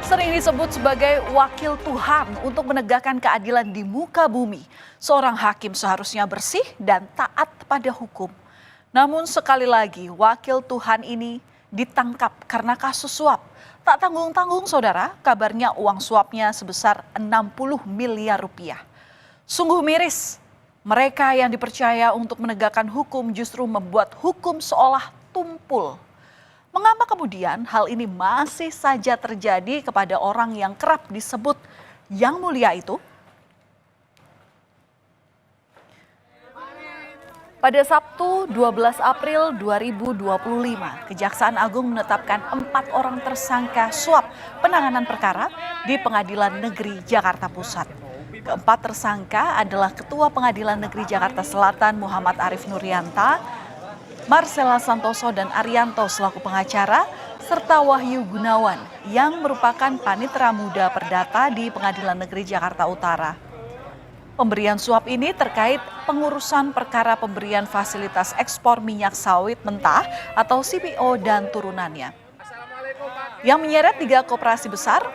Sering disebut sebagai wakil Tuhan untuk menegakkan keadilan di muka bumi. Seorang hakim seharusnya bersih dan taat pada hukum. Namun sekali lagi wakil Tuhan ini ditangkap karena kasus suap. Tak tanggung-tanggung saudara, kabarnya uang suapnya sebesar 60 miliar rupiah. Sungguh miris, mereka yang dipercaya untuk menegakkan hukum justru membuat hukum seolah tumpul. Mengapa kemudian hal ini masih saja terjadi kepada orang yang kerap disebut yang mulia itu? Pada Sabtu 12 April 2025, Kejaksaan Agung menetapkan 4 orang tersangka suap penanganan perkara di Pengadilan Negeri Jakarta Pusat. Keempat tersangka adalah Ketua Pengadilan Negeri Jakarta Selatan Muhammad Arif Nurianta, Marcella Santoso dan Arianto selaku pengacara, serta Wahyu Gunawan yang merupakan panitera muda perdata di Pengadilan Negeri Jakarta Utara. Pemberian suap ini terkait pengurusan perkara pemberian fasilitas ekspor minyak sawit mentah atau CPO dan turunannya. Yang menyeret 3 koperasi besar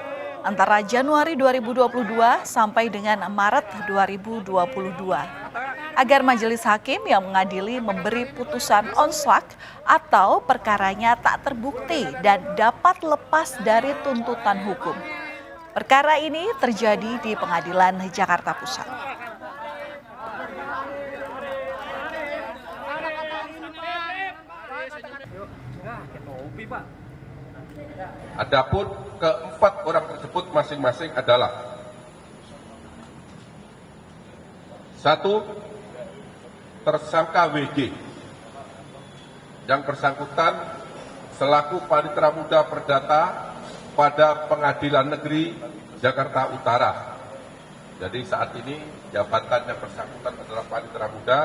antara Januari 2022 sampai dengan Maret 2022. Agar majelis hakim yang mengadili memberi putusan onslak atau perkaranya tak terbukti dan dapat lepas dari tuntutan hukum. Perkara ini terjadi di Pengadilan Jakarta Pusat. Adapun keempat orang tersebut masing-masing adalah: 1. Tersangka WG yang bersangkutan selaku panitera muda perdata pada Pengadilan Negeri Jakarta Utara. Jadi saat ini jabatan yang bersangkutan adalah panitera muda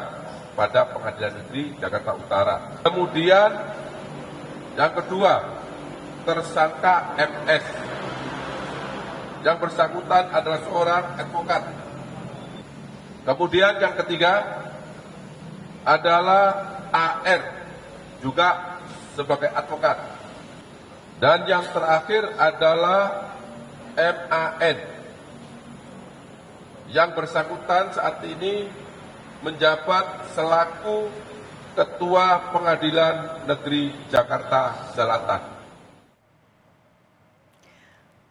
pada Pengadilan Negeri Jakarta Utara. Kemudian yang kedua, tersangka MS yang bersangkutan adalah seorang advokat. Kemudian yang ketiga adalah AR, juga sebagai advokat. Dan yang terakhir adalah MAN, yang bersangkutan saat ini menjabat selaku Ketua Pengadilan Negeri Jakarta Selatan.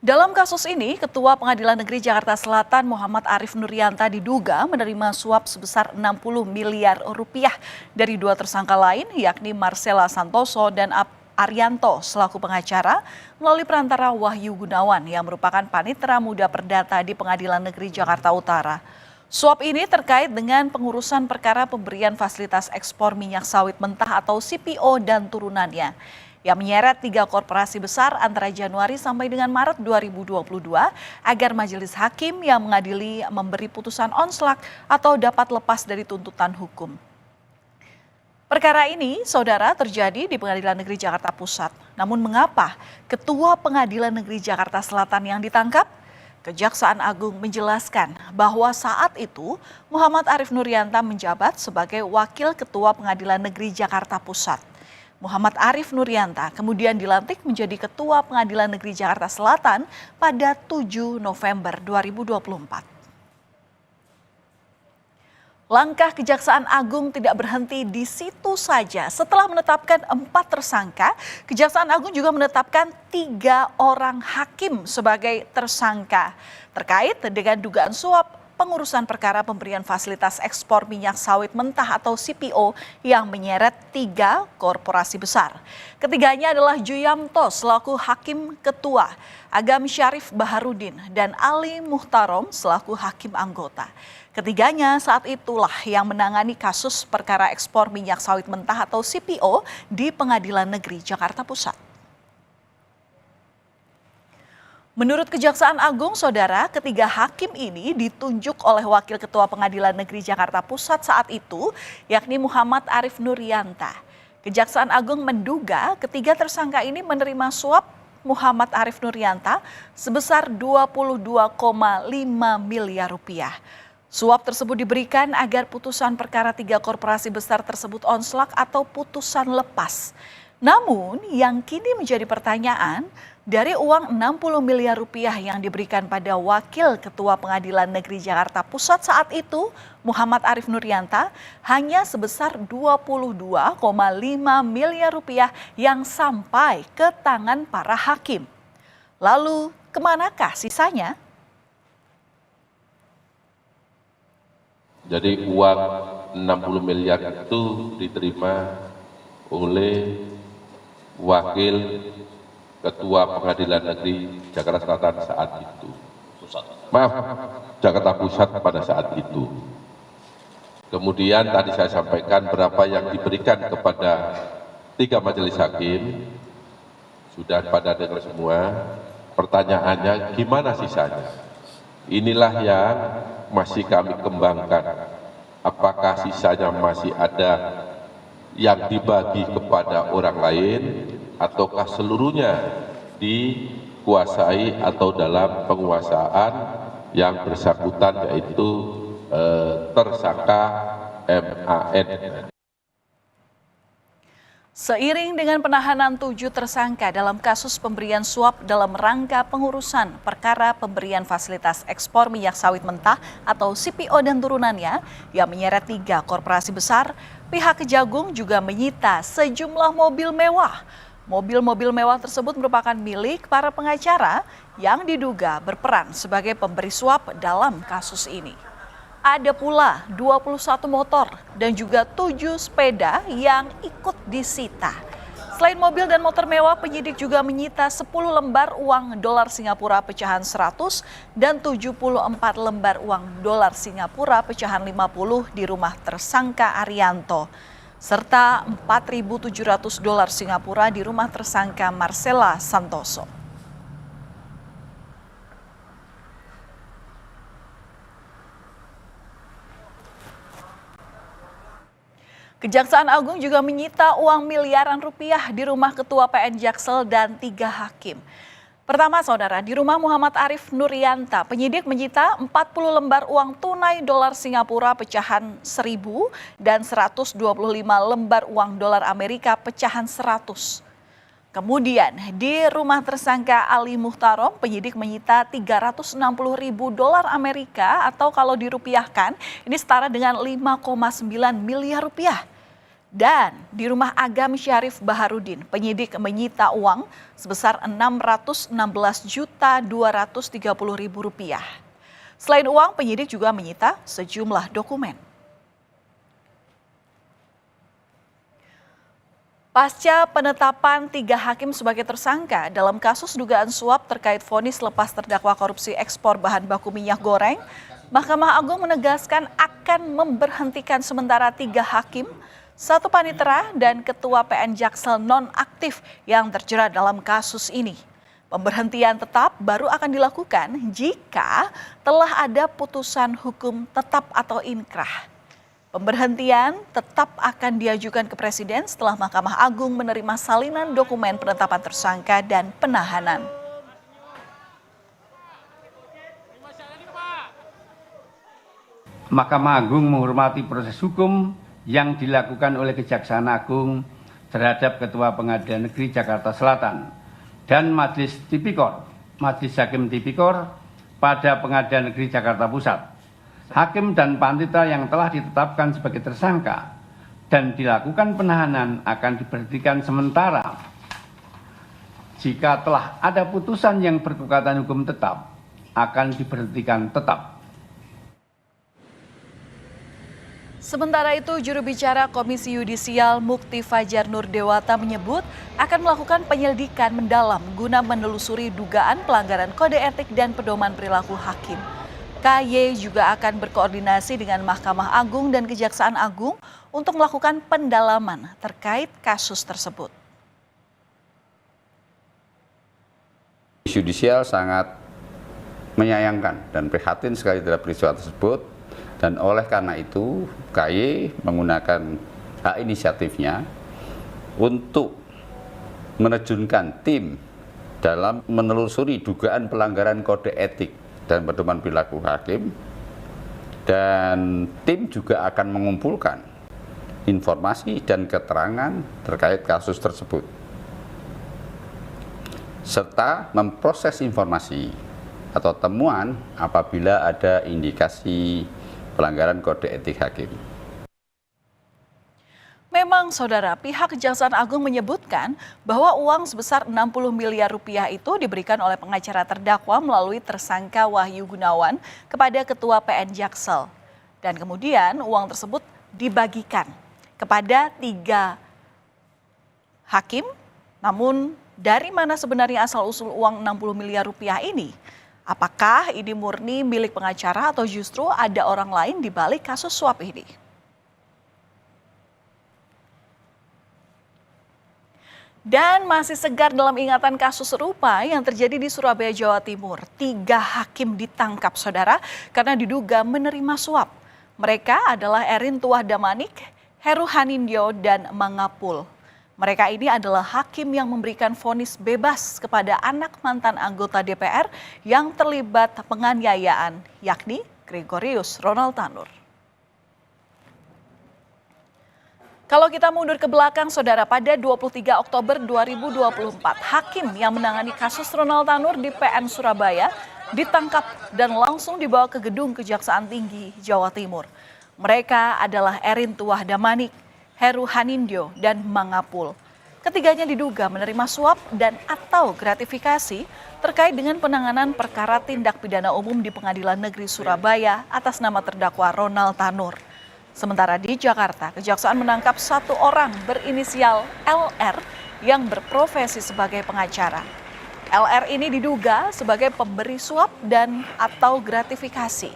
Dalam kasus ini, Ketua Pengadilan Negeri Jakarta Selatan Muhammad Arif Nurianta diduga menerima suap sebesar 60 miliar rupiah dari 2 tersangka lain, yakni Marcella Santoso dan Arianto selaku pengacara melalui perantara Wahyu Gunawan yang merupakan panitera muda perdata di Pengadilan Negeri Jakarta Utara. Suap ini terkait dengan pengurusan perkara pemberian fasilitas ekspor minyak sawit mentah atau CPO dan turunannya, yang menyeret 3 korporasi besar antara Januari sampai dengan Maret 2022 agar majelis hakim yang mengadili memberi putusan onslak atau dapat lepas dari tuntutan hukum. Perkara ini, saudara, terjadi di Pengadilan Negeri Jakarta Pusat. Namun mengapa Ketua Pengadilan Negeri Jakarta Selatan yang ditangkap? Kejaksaan Agung menjelaskan bahwa saat itu Muhammad Arif Nurianta menjabat sebagai Wakil Ketua Pengadilan Negeri Jakarta Pusat. Muhammad Arif Nurianta kemudian dilantik menjadi Ketua Pengadilan Negeri Jakarta Selatan pada 7 November 2024. Langkah Kejaksaan Agung tidak berhenti di situ saja. Setelah menetapkan 4 tersangka, Kejaksaan Agung juga menetapkan 3 orang hakim sebagai tersangka terkait dengan dugaan suap pengurusan perkara pemberian fasilitas ekspor minyak sawit mentah atau CPO yang menyeret 3 korporasi besar. Ketiganya adalah Juyamto selaku Hakim Ketua, Agam Syarif Baharudin, dan Ali Muhtarom selaku Hakim Anggota. Ketiganya saat itulah yang menangani kasus perkara ekspor minyak sawit mentah atau CPO di Pengadilan Negeri Jakarta Pusat. Menurut Kejaksaan Agung, saudara, ketiga hakim ini ditunjuk oleh Wakil Ketua Pengadilan Negeri Jakarta Pusat saat itu, yakni Muhammad Arif Nurianta. Kejaksaan Agung menduga ketiga tersangka ini menerima suap Muhammad Arif Nurianta sebesar 22,5 miliar rupiah. Suap tersebut diberikan agar putusan perkara 3 korporasi besar tersebut onslak atau putusan lepas. Namun yang kini menjadi pertanyaan, Dari uang 60 miliar rupiah yang diberikan pada Wakil Ketua Pengadilan Negeri Jakarta Pusat saat itu, Muhammad Arif Nuryanta, hanya sebesar 22,5 miliar rupiah yang sampai ke tangan para hakim. Lalu, kemanakah sisanya? Jadi uang 60 miliar itu diterima oleh Wakil Ketua Pengadilan Negeri Jakarta Selatan saat itu. Jakarta Pusat pada saat itu. Kemudian tadi saya sampaikan berapa yang diberikan kepada 3 majelis hakim. Sudah pada dengar semua. Pertanyaannya gimana sisanya? Inilah yang masih kami kembangkan. Apakah sisanya masih ada yang dibagi kepada orang lain, ataukah seluruhnya dikuasai atau dalam penguasaan yang bersangkutan, yaitu tersangka MAN. Seiring dengan penahanan 7 tersangka dalam kasus pemberian suap dalam rangka pengurusan perkara pemberian fasilitas ekspor minyak sawit mentah atau CPO dan turunannya yang menyeret 3 korporasi besar, pihak Kejagung juga menyita sejumlah mobil mewah. Mobil-mobil mewah tersebut merupakan milik para pengacara yang diduga berperan sebagai pemberi suap dalam kasus ini. Ada pula 21 motor dan juga 7 sepeda yang ikut disita. Selain mobil dan motor mewah, penyidik juga menyita 10 lembar uang dolar Singapura pecahan 100 dan 74 lembar uang dolar Singapura pecahan 50 di rumah tersangka Arianto, serta 4.700 dolar Singapura di rumah tersangka Marcella Santoso. Kejaksaan Agung juga menyita uang miliaran rupiah di rumah Ketua PN Jaksel dan 3 hakim. Pertama, saudara, di rumah Muhammad Arif Nuryanta, penyidik menyita 40 lembar uang tunai dolar Singapura pecahan 1.000 dan 125 lembar uang dolar Amerika pecahan 100. Kemudian di rumah tersangka Ali Muhtarom, penyidik menyita 360.000 dolar Amerika atau kalau dirupiahkan ini setara dengan 5,9 miliar rupiah. Dan di rumah Agam Syarif Baharudin, penyidik menyita uang sebesar 616.230.000 rupiah. Selain uang, penyidik juga menyita sejumlah dokumen. Pasca penetapan 3 hakim sebagai tersangka dalam kasus dugaan suap terkait vonis lepas terdakwa korupsi ekspor bahan baku minyak goreng, Mahkamah Agung menegaskan akan memberhentikan sementara 3 hakim, 1 panitera dan Ketua PN Jaksel nonaktif yang terjerat dalam kasus ini. Pemberhentian tetap baru akan dilakukan jika telah ada putusan hukum tetap atau inkrah. Pemberhentian tetap akan diajukan ke Presiden setelah Mahkamah Agung menerima salinan dokumen penetapan tersangka dan penahanan. Mahkamah Agung menghormati proses hukum yang dilakukan oleh Kejaksaan Agung terhadap Ketua Pengadilan Negeri Jakarta Selatan dan Majelis Tipikor, Majelis Hakim Tipikor pada Pengadilan Negeri Jakarta Pusat. Hakim dan panitera yang telah ditetapkan sebagai tersangka dan dilakukan penahanan akan diberhentikan sementara jika telah ada putusan yang berkekuatan hukum tetap akan diberhentikan tetap. Sementara itu, juru bicara Komisi Yudisial Mukti Fajar Nurdewata menyebut akan melakukan penyelidikan mendalam guna menelusuri dugaan pelanggaran kode etik dan pedoman perilaku hakim. KY juga akan berkoordinasi dengan Mahkamah Agung dan Kejaksaan Agung untuk melakukan pendalaman terkait kasus tersebut. Yudisial sangat menyayangkan dan prihatin sekali terhadap peristiwa tersebut. Dan oleh karena itu, KY menggunakan hak inisiatifnya untuk menerjunkan tim dalam menelusuri dugaan pelanggaran kode etik dan pedoman perilaku hakim. Dan tim juga akan mengumpulkan informasi dan keterangan terkait kasus tersebut. serta memproses informasi atau temuan apabila ada indikasi pelanggaran kode etik hakim. Memang, Saudara, pihak Kejaksaan Agung menyebutkan bahwa uang sebesar 60 miliar rupiah itu diberikan oleh pengacara terdakwa melalui tersangka Wahyu Gunawan kepada Ketua PN Jaksel. Dan kemudian uang tersebut dibagikan kepada 3 hakim. Namun dari mana sebenarnya asal-usul uang 60 miliar rupiah ini? Apakah ini murni milik pengacara atau justru ada orang lain di balik kasus suap ini? Dan masih segar dalam ingatan kasus serupa yang terjadi di Surabaya, Jawa Timur. 3 hakim ditangkap, Saudara, karena diduga menerima suap. Mereka adalah Erin Tuah Damanik, Heru Hanindyo, dan Mangapul. Mereka ini adalah hakim yang memberikan vonis bebas kepada anak mantan anggota DPR yang terlibat penganiayaan, yakni Gregorius Ronald Tanur. Kalau kita mundur ke belakang, Saudara, pada 23 Oktober 2024, hakim yang menangani kasus Ronald Tanur di PN Surabaya ditangkap dan langsung dibawa ke gedung Kejaksaan Tinggi Jawa Timur. Mereka adalah Erin Tuah Damanik, Heru Hanindyo, dan Mangapul. Ketiganya diduga menerima suap dan atau gratifikasi terkait dengan penanganan perkara tindak pidana umum di Pengadilan Negeri Surabaya atas nama terdakwa Ronald Tanur. Sementara di Jakarta, Kejaksaan menangkap 1 orang berinisial LR yang berprofesi sebagai pengacara. LR ini diduga sebagai pemberi suap dan atau gratifikasi.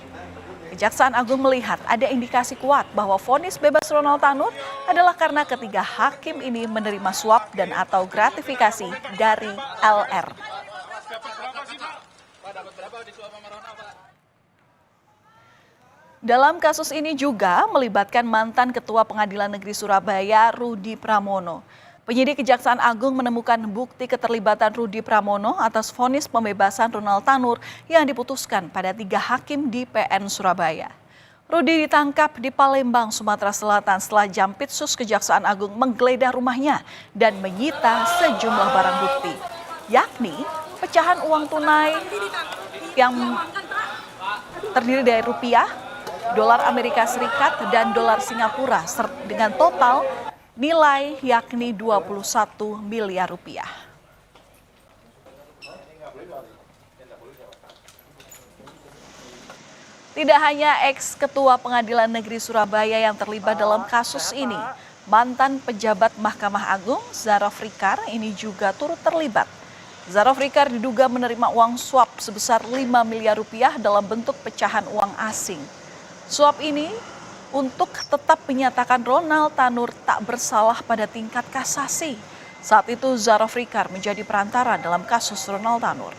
Kejaksaan Agung melihat ada indikasi kuat bahwa vonis bebas Ronald Tanur adalah karena ketiga hakim ini menerima suap dan atau gratifikasi dari LR. Dalam kasus ini juga melibatkan mantan Ketua Pengadilan Negeri Surabaya, Rudi Pramono. Penyidik Kejaksaan Agung menemukan bukti keterlibatan Rudi Pramono atas vonis pembebasan Ronald Tanur yang diputuskan pada 3 hakim di PN Surabaya. Rudi ditangkap di Palembang, Sumatera Selatan setelah Jampitsus Kejaksaan Agung menggeledah rumahnya dan menyita sejumlah barang bukti, yakni pecahan uang tunai yang terdiri dari rupiah, dolar Amerika Serikat, dan dolar Singapura dengan total nilai yakni 21 miliar rupiah. Tidak hanya ex-ketua Pengadilan Negeri Surabaya yang terlibat dalam kasus ini, mantan pejabat Mahkamah Agung Zaraf Rikar ini juga turut terlibat. Zaraf Rikar diduga menerima uang suap sebesar 5 miliar rupiah dalam bentuk pecahan uang asing. Suap ini untuk tetap menyatakan Ronald Tanur tak bersalah pada tingkat kasasi. Saat itu Zaraf Rikar menjadi perantara dalam kasus Ronald Tanur.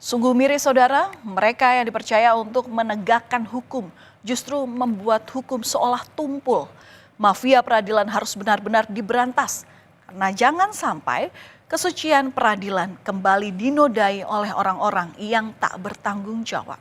Sungguh miris, Saudara, mereka yang dipercaya untuk menegakkan hukum justru membuat hukum seolah tumpul. Mafia peradilan harus benar-benar diberantas. Karena jangan sampai kesucian peradilan kembali dinodai oleh orang-orang yang tak bertanggung jawab.